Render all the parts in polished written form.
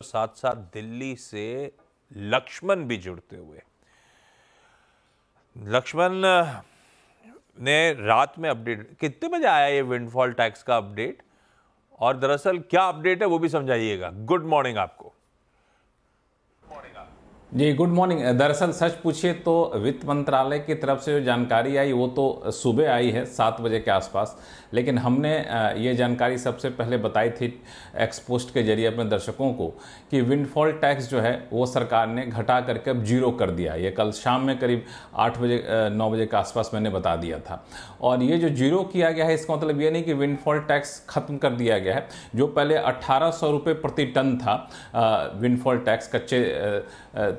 साथ साथ दिल्ली से लक्ष्मण भी जुड़ते हुए। लक्ष्मण ने रात में अपडेट, कितने बजे आया ये विंडफॉल टैक्स का अपडेट, और दरअसल क्या अपडेट है वो भी समझाइएगा। गुड मॉर्निंग आपको। जी गुड मॉर्निंग। दरअसल सच पूछिए तो वित्त मंत्रालय की तरफ से जो जानकारी आई वो तो सुबह आई है 7 बजे के आसपास, लेकिन हमने ये जानकारी सबसे पहले बताई थी एक्सपोस्ट के जरिए अपने दर्शकों को कि विंडफॉल टैक्स जो है वो सरकार ने घटा करके अब जीरो कर दिया। ये कल शाम में करीब 8 बजे 9 बजे के आसपास मैंने बता दिया था। और ये जो जीरो किया गया है इसका मतलब ये नहीं कि विंडफॉल टैक्स खत्म कर दिया गया है। जो पहले 1800 रुपये प्रति टन था विंडफॉल टैक्स कच्चे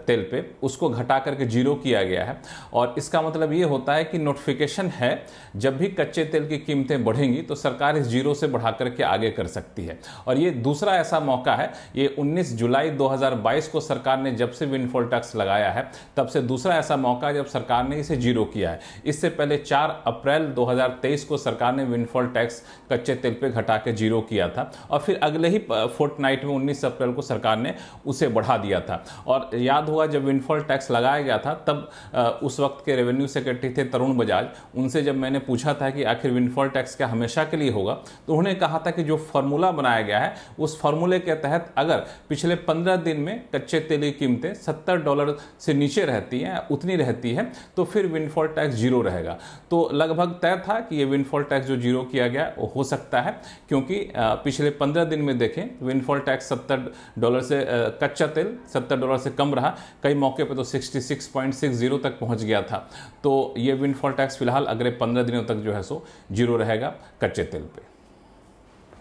तेल पे, उसको घटा करके जीरो किया गया है। और इसका मतलब ये होता है कि नोटिफिकेशन है, जब भी कच्चे तेल की कीमतें बढ़ेंगी तो सरकार इस जीरो से बढ़ा करके आगे कर सकती है। और ये दूसरा ऐसा मौका है, ये 19 जुलाई 2022 को सरकार ने जब से विंडफॉल टैक्स लगाया है तब से दूसरा ऐसा मौका जब सरकार ने इसे जीरो किया है। इससे पहले 4 अप्रैल 2023 को सरकार ने विंडफॉल टैक्स कच्चे तेल पे घटा के जीरो किया था, और फिर अगले ही फोर्टनाइट में 19 अप्रैल को सरकार ने उसे बढ़ा दिया था। और याद हुआ जब विंडफॉल टैक्स लगाया गया था तब उस वक्त के रेवेन्यू सेक्रेटरी थे तरुण बजाज, उनसे जब मैंने पूछा था कि आखिर विंडफॉल टैक्स क्या हमेशा के लिए होगा, तो उन्होंने कहा था कि जो फार्मूला बनाया गया है उस फार्मूले के तहत अगर पिछले 15 दिन में कच्चे तेल की कीमतें $70 से नीचे रहती हैं, उतनी रहती है, तो फिर विंडफॉल टैक्स जीरो रहेगा। तो लगभग तय था कि ये विंडफॉल टैक्स जो जीरो किया गया वो हो सकता है, क्योंकि पिछले 15 दिन में देखें विंडफॉल टैक्स $70 से कच्चा तेल $70 से कम रहा, कई मौके पे तो 66.60 तक पहुंच गया था। तो ये विंडफॉल टैक्स फिलहाल अगले 15 दिनों तक जो है सो जीरो रहेगा कच्चे तेल पे।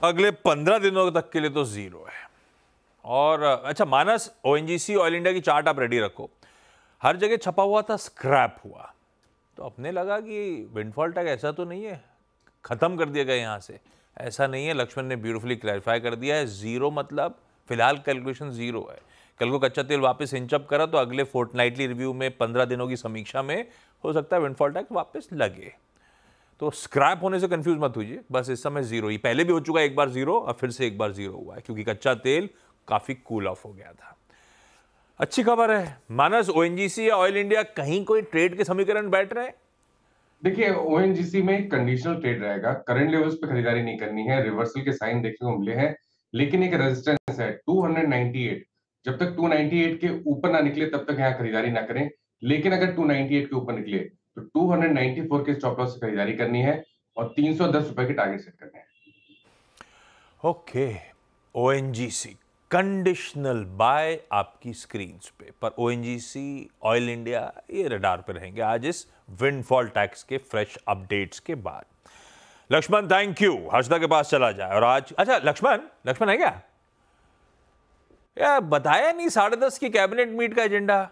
अगले 15 दिनों तक के लिए तो जीरो है। और अच्छा मानस, ओएनजीसी ऑयल इंडिया की चार्ट आप रेडी रखो। हर जगह छपा हुआ था स्क्रैप हुआ, तो अपने लगा कि विंडफॉल टैक्स ऐसा तो नहीं है खत्म कर दिया गया यहां से, ऐसा नहीं है। लक्ष्मण ने ब्यूटीफुली क्लैरिफाई कर दिया है, जीरो मतलब फिलहाल कैलकुलेशन जीरो है। कल को कच्चा तेल वापस इंचअप करा तो अगले फोर्टनाइटली रिव्यू में 15 दिनों की समीक्षा में हो सकता है विंडफॉल टैक्स वापस लगे। तो स्क्रैप होने से कंफ्यूज मत होइए, बस इस समय जीरो ही, पहले भी हो चुका है एक बार जीरो और फिर से एक बार जीरो हुआ है, क्योंकि कच्चा तेल काफी कूल ऑफ हो गया था। अच्छी खबर है मानस, ओएनजीसी या ऑयल इंडिया कहीं कोई ट्रेड के समीकरण बैठ रहे हैं? देखिए ओएनजीसी में कंडीशनल ट्रेड रहेगा, करंट लेवल्स पे खरीदारी नहीं करनी है, रिवर्सल के साइन देखने को मिले हैं, लेकिन एक रेजिस्टेंस है 298। जब तक 298 के ऊपर ना निकले तब तक यहाँ खरीदारी ना करें, लेकिन अगर 298 के ऊपर निकले तो 294 के स्टॉप लॉस से खरीदारी करनी है और 310 रुपए के टारगेट सेट करने हैं। ओके, ओएनजीसी कंडीशनल बाय आपकी स्क्रीन पे, पर ओएनजीसी ऑयल इंडिया ये रडार पे रहेंगे आज इस विंडफॉल टैक्स के फ्रेश अपडेट्स के बाद। लक्ष्मण थैंक यू, हर्षदा के पास चला जाए। और आज अच्छा लक्ष्मण है क्या यार, बताया नहीं 10:30 की कैबिनेट मीट का एजेंडा?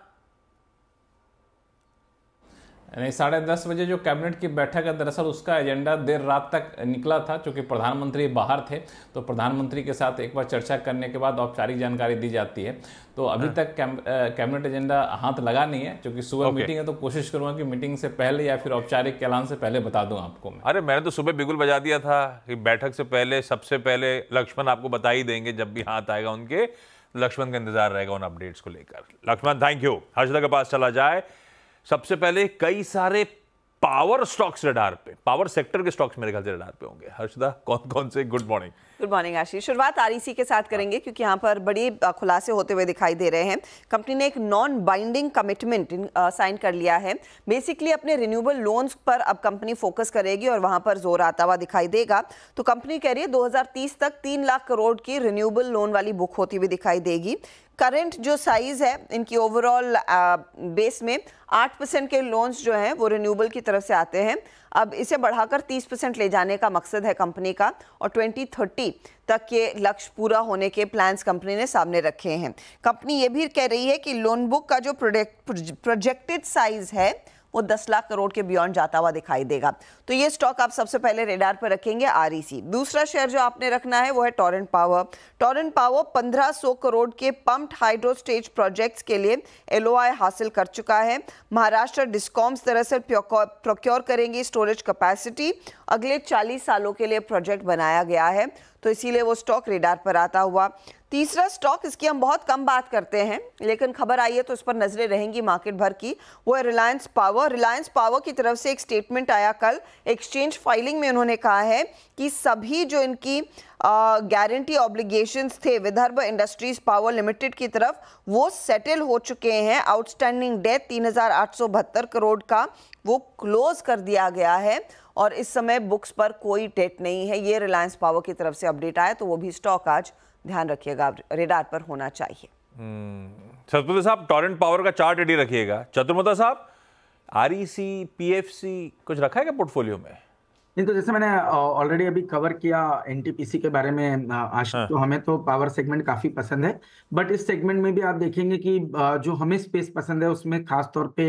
नहीं, 10:30 बजे जो कैबिनेट की बैठक है दरअसल उसका एजेंडा देर रात तक निकला था, क्योंकि प्रधानमंत्री बाहर थे, तो प्रधानमंत्री के साथ एक बार चर्चा करने के बाद औपचारिक जानकारी दी जाती है। तो अभी तक कैबिनेट एजेंडा हाथ लगा नहीं है, क्योंकि सुबह मीटिंग है, तो कोशिश करूंगा कि मीटिंग से पहले या फिर औपचारिक ऐलान से पहले बता दूं आपको मैं। अरे मैंने तो सुबह बिगुल बजा दिया था कि बैठक से पहले सबसे पहले लक्ष्मण आपको बता ही देंगे, जब भी हाथ आएगा उनके, लक्ष्मण का इंतजार रहेगा उन अपडेट्स को लेकर। लक्ष्मण थैंक यू, हर्षदा के पास चला जाए। सबसे पहले कई सारे पावर स्टॉक्स रडार पे, पावर सेक्टर के स्टॉक्स मेरे ख्याल से रडार पे होंगे। हर्षदा कौन कौन से? Good morning. गुड मॉर्निंग आशीष। शुरुआत आरईसी के साथ करेंगे, क्योंकि यहाँ पर बड़ी खुलासे होते हुए दिखाई दे रहे हैं। कंपनी ने एक नॉन बाइंडिंग कमिटमेंट साइन कर लिया है। बेसिकली अपने रिन्यूएबल लोन्स पर अब कंपनी फोकस करेगी और वहां पर जोर आता हुआ दिखाई देगा। तो कंपनी कह रही है 2030 तक 3 लाख करोड़ की रिन्यूएबल लोन वाली बुक होती हुई दिखाई देगी। करंट जो साइज है इनकी ओवरऑल बेस में 8% के लोन्स जो हैं वो रिन्यूएबल की तरफ से आते हैं। अब इसे बढ़ाकर 30% ले जाने का मकसद है कंपनी का, और 2030 तक के लक्ष्य पूरा होने के प्लान्स कंपनी ने सामने रखे हैं। कंपनी ये भी कह रही है कि लोन बुक का जो प्रोजेक्टेड साइज है वो 10 लाख करोड़ के बियॉन्ड जाता हुआ दिखाई देगा। तो ये स्टॉक आप सबसे पहले रेडार पर रखेंगे, आरईसी। दूसरा शेयर जो आपने रखना है वो है Torrent power. Torrent power 1500 crore के पम्प्ड हाइड्रो स्टेज प्रोजेक्ट्स के लिए एलओआई हासिल कर चुका है। महाराष्ट्र डिस्कॉम्स दरअसल प्रोक्योर करेंगी स्टोरेज कैपेसिटी, अगले 40 सालों के लिए प्रोजेक्ट बनाया गया है, तो इसीलिए वो स्टॉक रेडार पर आता हुआ। तीसरा स्टॉक, इसकी हम बहुत कम बात करते हैं लेकिन खबर आई है तो इस पर नजरें रहेंगी मार्केट भर की, वो है रिलायंस पावर। रिलायंस पावर की तरफ से एक स्टेटमेंट आया कल, एक्सचेंज फाइलिंग में उन्होंने कहा है कि सभी जो इनकी गारंटी ऑब्लिगेशंस थे विदर्भ इंडस्ट्रीज पावर लिमिटेड की तरफ, वो सेटल हो चुके हैं। आउटस्टैंडिंग डेट 3,872 करोड़ का वो क्लोज कर दिया गया है और इस समय बुक्स पर कोई डेट नहीं है। ये रिलायंस पावर की तरफ से अपडेट आया, तो वो भी स्टॉक आज ध्यान रखिएगा, रेडार पर होना चाहिए। सतपुत्र साहब, टॉरेंट पावर का चार्ट रेडी रखिएगा। चतुर्मुदा साहब, आरईसी, पीएफसी कुछ रखा है क्या पोर्टफोलियो में? नहीं, तो जैसे मैंने ऑलरेडी अभी कवर किया एनटीपीसी के बारे में, आज तो हमें तो पावर सेगमेंट काफी पसंद है, बट इस सेगमेंट में भी आप देखेंगे कि जो हमें स्पेस पसंद है उसमें खास तौर पे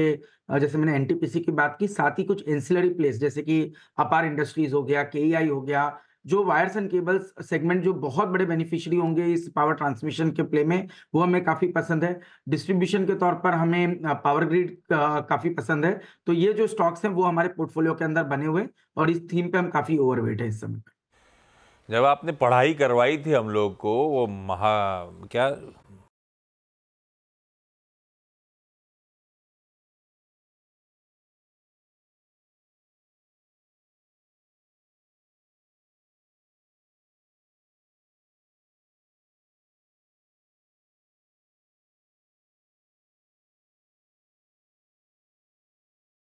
जैसे मैंने एनटीपीसी की बात की, साथ ही कुछ एंसिलरी प्लेस जैसे कि अपार इंडस्ट्रीज हो गया, केईआई हो गया, जो वायर्स एंड केबल्स सेगमेंट जो बहुत बड़े बेनिफिशियरी होंगे इस पावर ट्रांसमिशन के प्ले में, वो हमें काफी पसंद है। डिस्ट्रीब्यूशन के तौर पर हमें पावर ग्रिड काफी पसंद है। तो ये जो स्टॉक्स हैं वो हमारे पोर्टफोलियो के अंदर बने हुए और इस थीम पे हम काफी ओवरवेट है इस समय पे। जब आपने पढ़ाई करवाई थी हम लोग को, वो